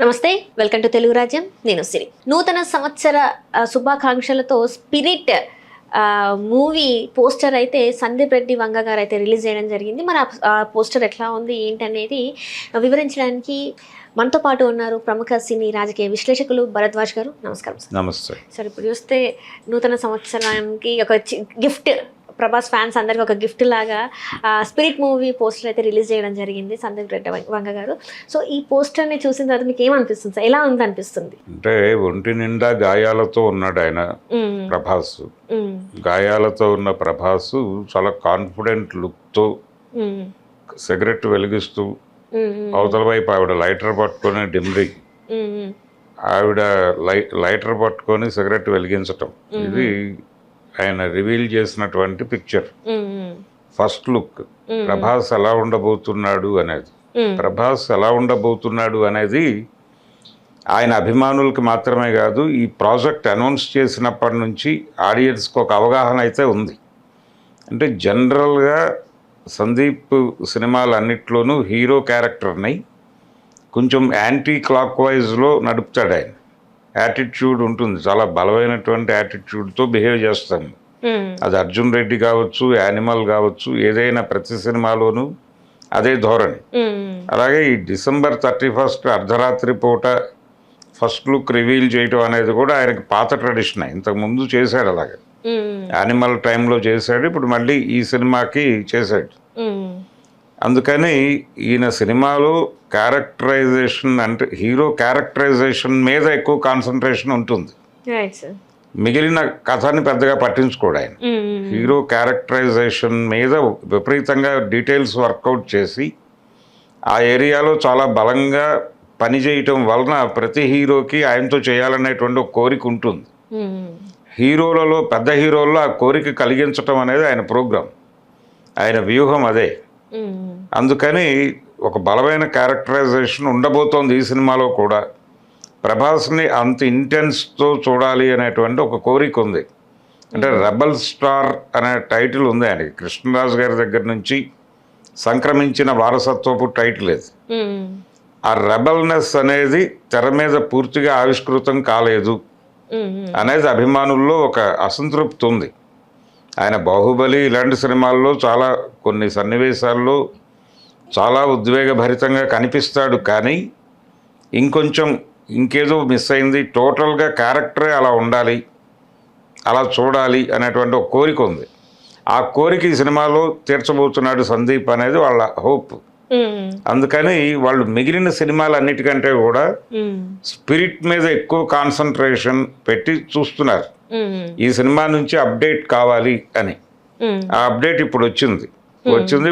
నమస్తే, welcome to Telugu రాజ్యం. నేను సిరి. నూతన సంవత్సర శుభాకాంక్షలతో స్పిరిట్ మూవీ పోస్టర్ అయితే సందీప్ రెడ్డి వంగ గారు అయితే రిలీజ్ చేయడం జరిగింది. మరి ఆ పోస్టర్ ఎట్లా ఉంది ఏంటనేది వివరించడానికి మనతో పాటు ఉన్నారు ప్రముఖ సినీ రాజకీయ విశ్లేషకులు భరద్వాజ్ గారు. నమస్కారం సార్. నమస్తే సార్, ఇప్పుడు చూస్తే నూతన సంవత్సరానికి ఒక గిఫ్ట్, ప్రభాస్ ఫ్యాన్స్ అందరికి ఒక గిఫ్ట్ లాగా స్పిరిట్ మూవీ పోస్టర్ అయితే రిలీజ్ చేయడం జరిగింది సందీప్ రెడ్డి వంగ గారు. సో ఈ పోస్టర్ని చూసిన తర్వాత మీకు ఏమనిపిస్తుంది సార్? ఎలా ఉంది అనిపిస్తుంది? అంటే ఒంటి నిండా గాయాలతో ఉన్నాడు ఆయన ప్రభాస్. గాయాలతో ఉన్న ప్రభాస్ చాలా కాన్ఫిడెంట్ లుక్తో సిగరెట్ వెలిగిస్తూ, అవతల వైపు ఆవిడ లైటర్ పట్టుకొని డిమ్రీ, ఆవిడ లైటర్ పట్టుకొని సిగరెట్ వెలిగించటం, ఇది ఆయన రివీల్ చేసినటువంటి పిక్చర్. ఫస్ట్ లుక్ ప్రభాస్ ఎలా ఉండబోతున్నాడు అనేది. ప్రభాస్ ఎలా ఉండబోతున్నాడు అనేది ఆయన అభిమానులకి మాత్రమే కాదు, ఈ ప్రాజెక్ట్ అనౌన్స్ చేసినప్పటి నుంచి ఆడియన్స్కి ఒక అవగాహన అయితే ఉంది. అంటే జనరల్గా సందీప్ సినిమాలన్నిట్లోనూ హీరో క్యారెక్టర్ని కొంచెం యాంటీ క్లాక్ వైజ్లో నడుపుతాడు ఆయన. యాటిట్యూడ్ ఉంటుంది, చాలా బలమైనటువంటి యాటిట్యూడ్తో బిహేవ్ చేస్తాము. అది అర్జున్ రెడ్డి కావచ్చు, యానిమల్ కావచ్చు, ఏదైనా ప్రతి సినిమాలోనూ అదే ధోరణి. అలాగే ఈ December 31 అర్ధరాత్రి పూట ఫస్ట్ లుక్ రివీల్ చేయటం అనేది కూడా ఆయనకి పాత ట్రెడిషన్. ఇంతకుముందు చేశాడు, అలాగే యానిమల్ టైంలో చేశాడు, ఇప్పుడు మళ్ళీ ఈ సినిమాకి చేశాడు. అందుకని ఈయన సినిమాలో క్యారెక్టరైజేషన్, అంటే హీరో క్యారెక్టరైజేషన్ మీద ఎక్కువ కాన్సన్ట్రేషన్ ఉంటుంది. మిగిలిన కథని పెద్దగా పట్టించుకోడు ఆయన. హీరో క్యారెక్టరైజేషన్ మీద విపరీతంగా డీటెయిల్స్ వర్కౌట్ చేసి ఆ ఏరియాలో చాలా బలంగా పనిచేయటం వలన ప్రతి హీరోకి ఆయనతో చేయాలనేటువంటి ఒక కోరిక ఉంటుంది. హీరోలలో, పెద్ద హీరోల్లో ఆ కోరిక కలిగించటం అనేది ఆయన ప్రోగ్రాం, ఆయన వ్యూహం అదే. అందుకని ఒక బలమైన క్యారెక్టరైజేషన్ ఉండబోతోంది ఈ సినిమాలో కూడా. ప్రభాస్ని అంత ఇంటెన్స్తో చూడాలి అనేటువంటి ఒక కోరిక ఉంది. అంటే రెబల్ స్టార్ అనే టైటిల్ ఉంది ఆయనకి. కృష్ణరాజు గారి దగ్గర నుంచి సంక్రమించిన వారసత్వపు టైటిల్ ఇది. ఆ రెబల్నెస్ అనేది తెర మీద పూర్తిగా ఆవిష్కృతం కాలేదు అనేది అభిమానుల్లో ఒక అసంతృప్తి ఉంది. ఆయన బాహుబలి ఇలాంటి సినిమాల్లో చాలా కొన్ని సన్నివేశాల్లో చాలా ఉద్వేగభరితంగా కనిపిస్తాడు, కానీ ఇంకేదో మిస్ అయింది. టోటల్గా క్యారెక్టరే అలా ఉండాలి, అలా చూడాలి అనేటువంటి ఒక కోరిక ఉంది. ఆ కోరిక ఈ సినిమాలో తీర్చబోతున్నాడు సందీప్ అనేది వాళ్ళ హోప్. అందుకని వాళ్ళు మిగిలిన సినిమాలన్నిటికంటే కూడా స్పిరిట్ మీద ఎక్కువ కాన్సన్ట్రేషన్ పెట్టి చూస్తున్నారు. ఈ సినిమా నుంచి అప్డేట్ కావాలి అని. ఆ అప్డేట్ ఇప్పుడు వచ్చింది.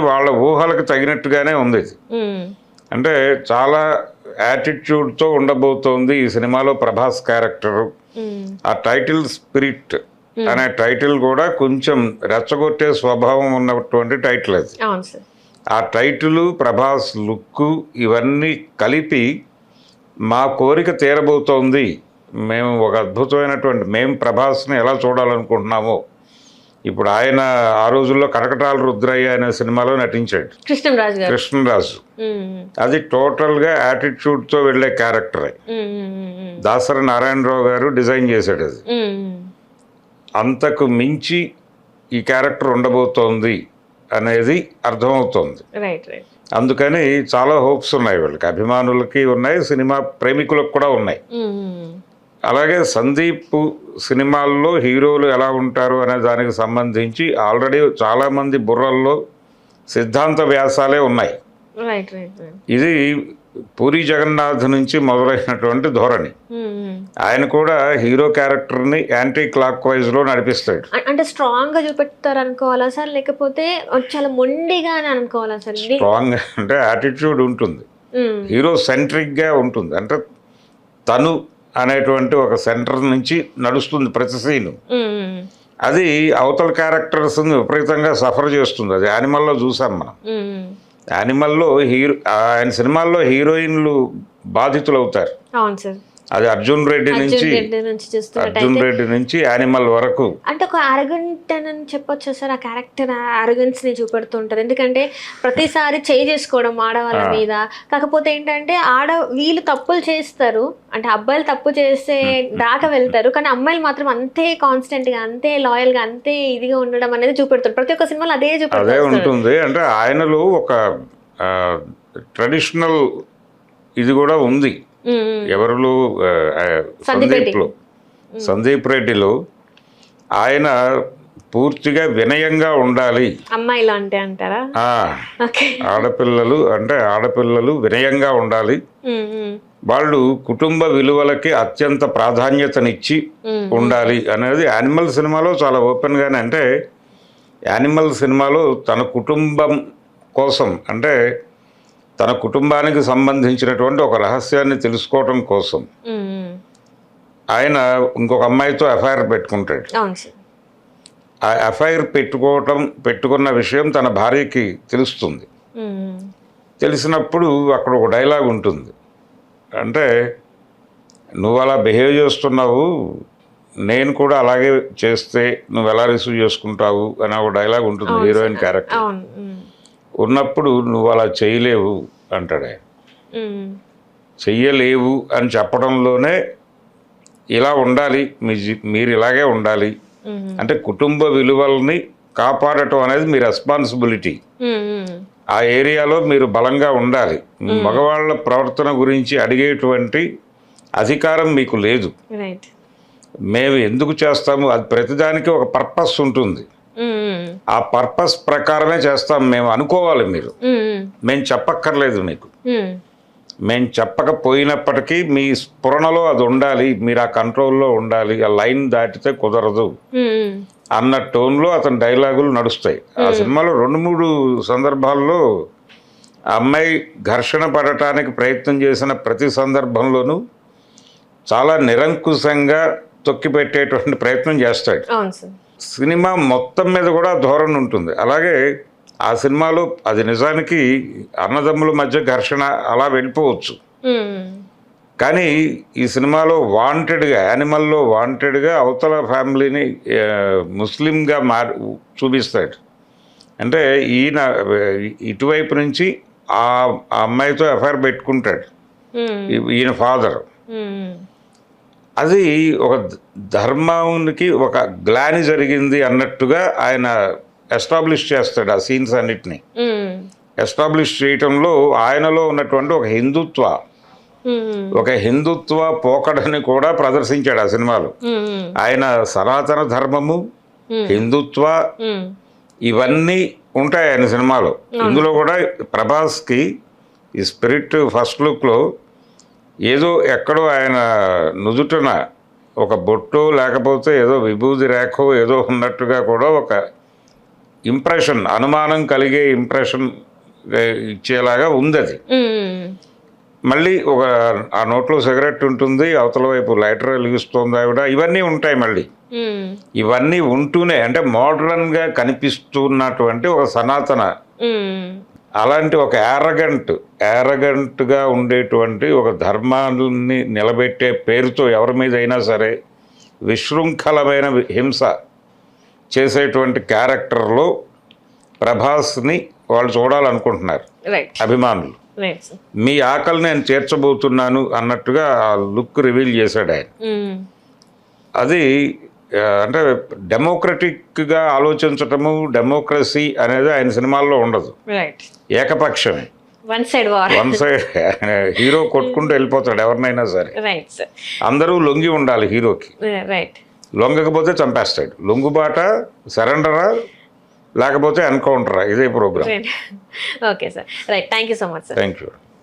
వాళ్ళ ఊహలకు తగినట్టుగానే ఉంది. అంటే చాలా యాటిట్యూడ్తో ఉండబోతోంది ఈ సినిమాలో ప్రభాస్ క్యారెక్టరు. ఆ టైటిల్ స్పిరిట్ అనే టైటిల్ కూడా కొంచెం రెచ్చగొట్టే స్వభావం ఉన్నటువంటి టైటిల్ అది. ఆ టైటిల్, ప్రభాస్ లుక్, ఇవన్నీ కలిపి మా కోరిక తీరబోతోంది, మేము ఒక అద్భుతమైనటువంటి, మేము ప్రభాస్ని ఎలా చూడాలనుకుంటున్నామో. ఇప్పుడు ఆయన ఆ రోజుల్లో కటకటాల రుద్రయ్య అనే సినిమాలో నటించాడు, కృష్ణరాజు. అది టోటల్గా యాటిట్యూడ్తో వెళ్ళే క్యారెక్టరే. దాసరి నారాయణరావు గారు డిజైన్ చేశాడు అది. అంతకు మించి ఈ క్యారెక్టర్ ఉండబోతోంది అనేది అర్థమవుతోంది. అందుకని చాలా హోప్స్ ఉన్నాయి వీళ్ళకి, అభిమానులకి ఉన్నాయి, సినిమా ప్రేమికులకు కూడా ఉన్నాయి. అలాగే సందీప్ సినిమాల్లో హీరోలు ఎలా ఉంటారు అనే దానికి సంబంధించి ఆల్రెడీ చాలామంది బుర్రల్లో సిద్ధాంత వ్యాసాలే ఉన్నాయి. ఇది పూరి జగన్నాథ్ నుంచి మొదలైనటువంటి ధోరణి. ఆయన కూడా హీరో క్యారెక్టర్ని యాంటీ క్లాక్ వైజ్లో నడిపిస్తాడు. అంటే స్ట్రాంగ్గా చూపెడతారు అనుకోవాలా సార్, లేకపోతే చాలా మొండిగా అని అనుకోవాలా సార్? స్ట్రాంగ్ అంటే యాటిట్యూడ్ ఉంటుంది, హీరో సెంట్రిక్గా ఉంటుంది. అంటే తను అనేటువంటి ఒక సెంటర్ నుంచి నడుస్తుంది ప్రతి సీను. అది అవతల క్యారెక్టర్స్ని విపరీతంగా సఫర్ చేస్తుంది. అది యానిమల్లో చూసాం మనం. యానిమల్లో ఆయన సినిమాల్లో హీరోయిన్లు బాధితులు అవుతారు. అది అర్జున్ రెడ్డి నుంచి చూస్తున్నట్టయితే అర్జున్ రెడ్డి నుంచి యానిమల్ వరకు అంటే ఒక అరగంట అని చెప్పొచ్చు సార్. ఆ క్యారెక్టర్ అరగెన్స్ ని చూపెడుతుంటది. ఎందుకంటే ప్రతిసారి చేయి చేసుకోవడం ఆడవాళ్ళ మీద. కాకపోతే ఏంటంటే వీళ్ళు తప్పులు చేస్తారు, అంటే అబ్బాయిలు తప్పు చేస్తే దాకా వెళ్తారు, కానీ అమ్మాయిలు మాత్రం అంతే కాన్స్టెంట్ గా, అంతే లాయల్ గా, అంతే ఇదిగా ఉండడం అనేది చూపెడతారు. ప్రతి ఒక్క సినిమాలో అదే అదే ఉంటుంది. అంటే ఆయనలో ఒక ట్రెడిషనల్ ఇది కూడా ఉంది. ఎవరిలో సందీప్ రెడ్డిలో ఆయన పూర్తిగా వినయంగా ఉండాలి. అమ్మాయిలు అంటే అంటారా? ఆడపిల్లలు వినయంగా ఉండాలి. వాళ్ళు కుటుంబ విలువలకి అత్యంత ప్రాధాన్యతనిచ్చి ఉండాలి అనేది యానిమల్ సినిమాలో చాలా ఓపెన్ గానే. అంటే యానిమల్ సినిమాలో తన కుటుంబం కోసం, అంటే తన కుటుంబానికి సంబంధించినటువంటి ఒక రహస్యాన్ని తెలుసుకోవటం కోసం ఆయన ఇంకొక అమ్మాయితో ఎఫ్ఐఆర్ పెట్టుకుంటాడు. ఆ ఎఫ్ఐఆర్ పెట్టుకున్న విషయం తన భార్యకి తెలుస్తుంది. తెలిసినప్పుడు అక్కడ ఒక డైలాగ్ ఉంటుంది. అంటే నువ్వు అలా బిహేవ్ చేస్తున్నావు, నేను కూడా అలాగే చేస్తే నువ్వు ఎలా రిసీవ్ చేసుకుంటావు అని ఒక డైలాగ్ ఉంటుంది హీరోయిన్ క్యారెక్టర్. ఉన్నప్పుడు నువ్వు అలా చేయలేవు అంటాడు ఆయన. చెయ్యలేవు అని చెప్పడంలోనే ఇలా ఉండాలి, మీరు ఇలాగే ఉండాలి, అంటే కుటుంబ విలువల్ని కాపాడటం అనేది మీ రెస్పాన్సిబిలిటీ. ఆ ఏరియాలో మీరు బలంగా ఉండాలి. మగవాళ్ళ ప్రవర్తన గురించి అడిగేటువంటి అధికారం మీకు లేదు. మేము ఎందుకు చేస్తాము, అది ప్రతిదానికి ఒక పర్పస్ ఉంటుంది. ఆ పర్పస్ ప్రకారమే చేస్తాం మేము అనుకోవాలి. మేము చెప్పక్కర్లేదు మీకు. మేము చెప్పకపోయినప్పటికీ మీ స్ఫురణలో అది ఉండాలి, మీరు ఆ కంట్రోల్లో ఉండాలి, ఆ లైన్ దాటితే కుదరదు అన్న టోన్లో అతని డైలాగులు నడుస్తాయి. ఆ సినిమాలో 2-3 సందర్భాల్లో ఆ అమ్మాయి ఘర్షణ పడటానికి ప్రయత్నం చేసిన ప్రతి సందర్భంలోనూ చాలా నిరంకుశంగా తొక్కిపెట్టేటువంటి ప్రయత్నం చేస్తాడు. సినిమా మొత్తం మీద కూడా ధోరణి ఉంటుంది. అలాగే ఆ సినిమాలో అది నిజానికి అన్నదమ్ముల మధ్య ఘర్షణ అలా వెళ్ళిపోవచ్చు, కానీ ఈ సినిమాలో వాంటెడ్గా, యానిమల్లో వాంటెడ్గా అవతల ఫ్యామిలీని ముస్లింగా చూపిస్తాడు. అంటే ఈయన ఇటువైపు నుంచి ఆ అమ్మాయితో ఎఫ్ఐఆర్ పెట్టుకుంటాడు ఈయన ఫాదర్. అది ఒక ధర్మానికి ఒక గ్లాని జరిగింది అన్నట్టుగా ఆయన ఎస్టాబ్లిష్ చేస్తాడు. ఆ సీన్స్ అన్నిటినీ ఎస్టాబ్లిష్ చేయటంలో ఆయనలో ఉన్నటువంటి ఒక హిందుత్వ పోకడని కూడా ప్రదర్శించాడు ఆ సినిమాలో. ఆయన సనాతన ధర్మము, హిందుత్వ ఇవన్నీ ఉంటాయి ఆయన సినిమాలో. ఇందులో కూడా ప్రభాస్కి ఈ స్పిరిట్ ఫస్ట్ లుక్లో ఏదో ఎక్కడో ఆయన నుదుటన ఒక బొట్టో లేకపోతే ఏదో విభూది రేఖో ఏదో ఉన్నట్టుగా కూడా ఒక ఇంప్రెషన్, అనుమానం కలిగే ఇంప్రెషన్ ఇచ్చేలాగా ఉంది అది. మళ్ళీ ఆ నోట్లో సిగరెట్ ఉంటుంది, అవతల వైపు లైటర్ వెలిగిస్తుంది ఆవిడ. ఇవన్నీ ఉంటాయి. మళ్ళీ ఇవన్నీ ఉంటూనే అంటే మోడర్న్గా కనిపిస్తున్నటువంటి ఒక సనాతన, అలాంటి ఒక యారగెంట్గా ఉండేటువంటి ఒక ధర్మాన్ని నిలబెట్టే పేరుతో ఎవరి మీద అయినా సరే విశృంఖలమైన హింస చేసేటువంటి క్యారెక్టర్లో ప్రభాస్ని వాళ్ళు చూడాలనుకుంటున్నారు అభిమానులు. మీ ఆకలి నేను చేర్చబోతున్నాను అన్నట్టుగా ఆ లుక్ రివీల్ చేశాడు ఆయన. అది అంటే డెమోక్రటిక్గా ఆలోచించటము, డెమోక్రసీ అనేది ఆయన సినిమాల్లో ఉండదు. ఏకపక్షమే, వన్ సైడ్ హీరో కొట్టుకుంటూ వెళ్ళిపోతాడు ఎవరినైనా సరే. అందరూ లొంగి ఉండాలి హీరోకి. లొంగకపోతే చంపేస్తాడు. లొంగుబాట, సరెండరా, లేకపోతే ఎన్కౌంటరా, ఇదే programme. Okay sir, right. Thank you so much sir. Thank you.